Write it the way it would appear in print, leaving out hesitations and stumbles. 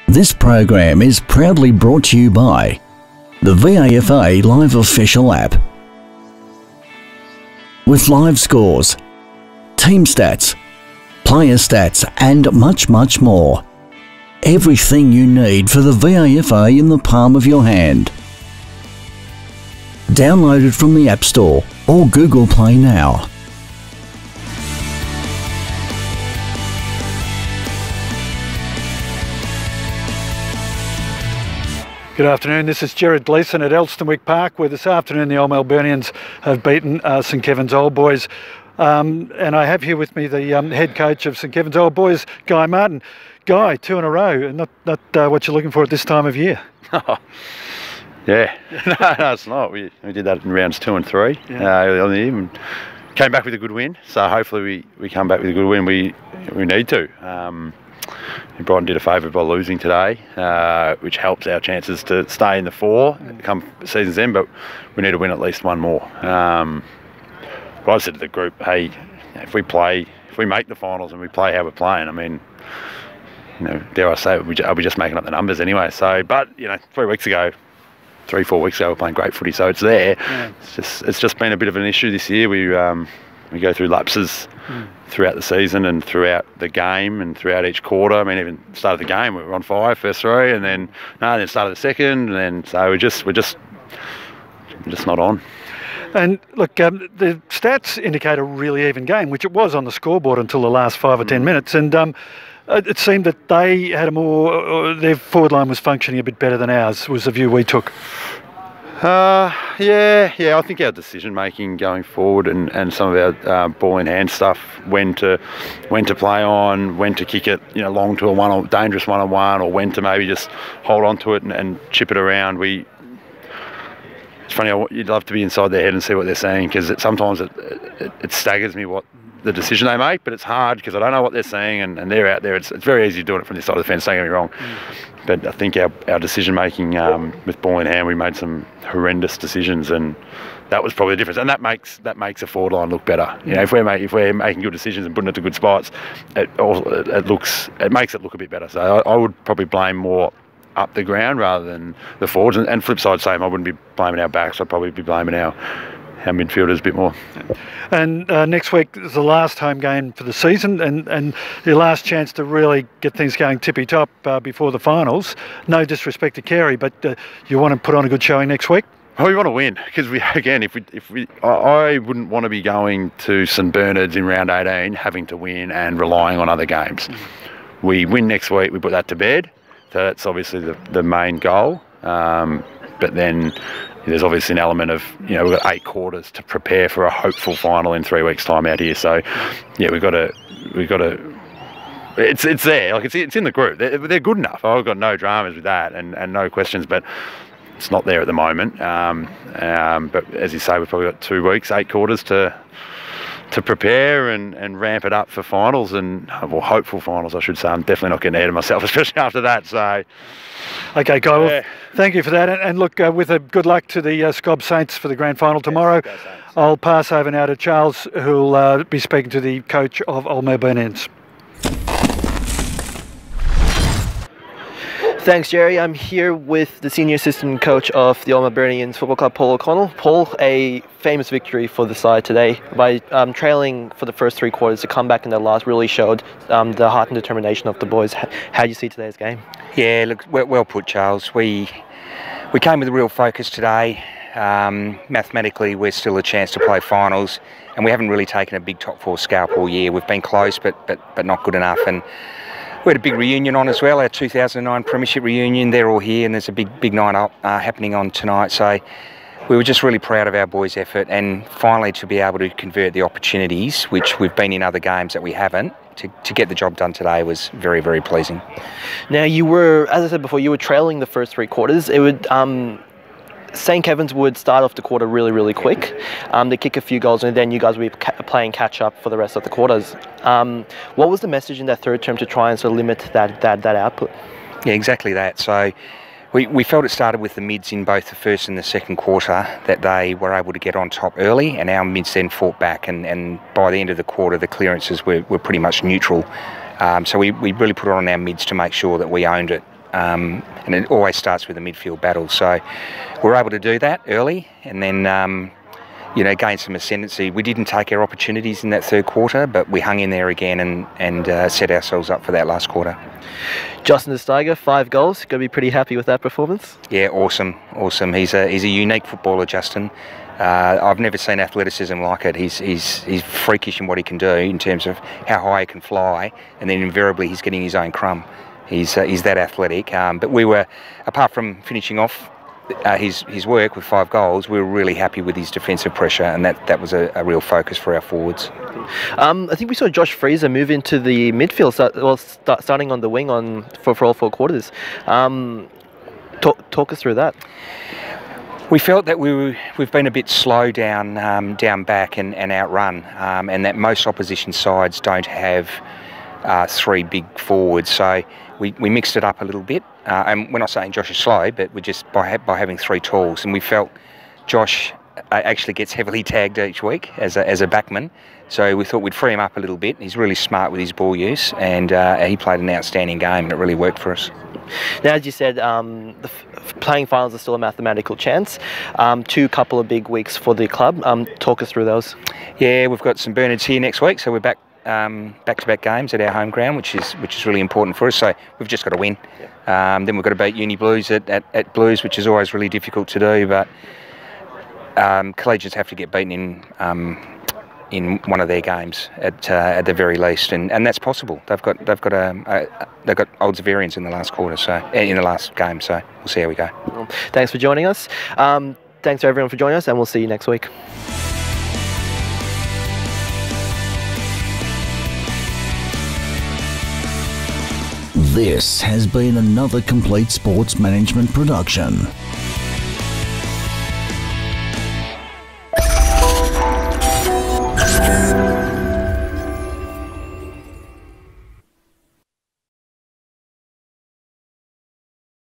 This program is proudly brought to you by the VAFA Live Official app. With live scores, team stats, player stats and much more. Everything you need for the VAFA in the palm of your hand. Download it from the App Store or Google Play now. Good afternoon, this is Gerard Gleeson at Elstonwick Park, where this afternoon the old Melburnians have beaten St Kevin's Old Boys. And I have here with me the head coach of St Kevin's Old Boys, Guy Martin. Guy, 2 in a row, and not what you're looking for at this time of year. Yeah, no, it's not. We did that in rounds 2 and 3 early on in the year, and came back with a good win. So hopefully we come back with a good win. We need to. Brighton did a favour by losing today, which helps our chances to stay in the 4 come season's end, but we need to win at least one more. But I said to the group, hey, if we make the finals and we play how we're playing, I mean, dare I say it, I'll be just making up the numbers anyway. So, but 3 weeks ago, 3-4 weeks ago, we're playing great footy, so it's there. Yeah. It's just been a bit of an issue this year. We go through lapses throughout the season and throughout the game and throughout each quarter. I mean, even started the game, we were on 5 first 3, and then started the second, and then so we're just not on. And look, the stats indicate a really even game, which it was on the scoreboard until the last 5 or 10 minutes, and it seemed that they had their forward line was functioning a bit better than ours, was the view we took. Yeah. I think our decision making going forward and some of our ball in hand stuff, when to play on, when to kick it, long to a dangerous one-on-one, or when to maybe just hold on to it and chip it around. It's funny, you'd love to be inside their head and see what they're saying, because sometimes it staggers me what the decision they make, but it's hard because I don't know what they're saying, and they're out there. It's very easy doing it from this side of the fence, don't get me wrong. But I think our decision making with ball in hand, we made some horrendous decisions, and that was probably the difference. And that makes a forward line look better. If we're making good decisions and putting it to good spots, it makes it look a bit better. So I would probably blame more up the ground rather than the forwards. And flip side, same. I wouldn't be blaming our backs. I'd probably be blaming our midfielders a bit more. And next week is the last home game for the season, and your last chance to really get things going tippy-top before the finals. No disrespect to Carey, but you want to put on a good showing next week? Oh, we want to win, because I wouldn't want to be going to St Bernard's in round 18 having to win and relying on other games. We win next week, we put that to bed. So that's obviously the main goal. But then there's obviously an element of, we've got 8 quarters to prepare for a hopeful final in 3 weeks' time out here. So, yeah, we've got to. It's there, like it's in the group. They're good enough. I've got no dramas with that and no questions, but it's not there at the moment. But as you say, we've probably got 2 weeks, 8 quarters to prepare and ramp it up for finals, and hopeful finals, I should say. I'm definitely not getting ahead of myself, especially after that. So, okay, Guy. Well, thank you for that, and look, with a good luck to the Scob Saints for the grand final tomorrow. Yes, I'll pass over now to Charles, who'll be speaking to the coach of Old Melburnians. Thanks, Jerry. I'm here with the senior assistant coach of the Old Melburnians Football Club, Paul O'Connell. Paul, a famous victory for the side today. By trailing for the first 3 quarters, the comeback in the last really showed the heart and determination of the boys. How do you see today's game? Yeah, look, well put, Charles. We came with a real focus today. Mathematically, we're still a chance to play finals, and we haven't really taken a big top 4 scalp all year. We've been close, but not good enough. And we had a big reunion on as well, our 2009 Premiership reunion. They're all here, and there's a big night up happening on tonight. So we were just really proud of our boys' effort, and finally to be able to convert the opportunities, which we've been in other games that we haven't, to get the job done today was very, very pleasing. Now, you were, as I said before, you were trailing the first 3 quarters. It would St Kevin's would start off the quarter really quick. They kick a few goals, and then you guys would be playing catch up for the rest of the quarters. What was the message in that third term to try and sort of limit that output? Yeah, exactly that. So we felt it started with the mids in both the first and the second quarter, that they were able to get on top early, and our mids then fought back, and by the end of the quarter the clearances were pretty much neutral. So we really put it on our mids to make sure that we owned it and it always starts with a midfield battle. So we're able to do that early, and then gain some ascendancy. We didn't take our opportunities in that third quarter, but we hung in there again and set ourselves up for that last quarter. Justin De Steiger, 5 goals. Got to be pretty happy with that performance. Yeah, awesome. He's a unique footballer, Justin. I've never seen athleticism like it. He's freakish in what he can do in terms of how high he can fly, and then invariably he's getting his own crumb. He's that athletic. But we were, apart from finishing off his work with 5 goals, we were really happy with his defensive pressure, and that was a real focus for our forwards. I think we saw Josh Freezer move into the midfield, starting on the wing for all 4 quarters. Talk us through that. We felt that we've been a bit slow down back and outrun, and that most opposition sides don't have 3 big forwards. So we mixed it up a little bit, and we're not saying Josh is slow, but we're just by having 3 talls, and we felt Josh actually gets heavily tagged each week as a backman. So we thought we'd free him up a little bit. He's really smart with his ball use, and he played an outstanding game, and it really worked for us. Now, as you said, the playing finals are still a mathematical chance. 2 couple of big weeks for the club. Talk us through those. Yeah, we've got some Bernards here next week, so we're back-to-back games at our home ground, which is really important for us. So we've just got to win. Yeah. Then we've got to beat Uni Blues at Blues, which is always really difficult to do. But collegiates have to get beaten in one of their games at the very least, and that's possible. They've got odds of variance in the last quarter, so in the last game. So we'll see how we go. Well, thanks for joining us. Thanks to everyone for joining us, and we'll see you next week. This has been another Complete Sports Management production.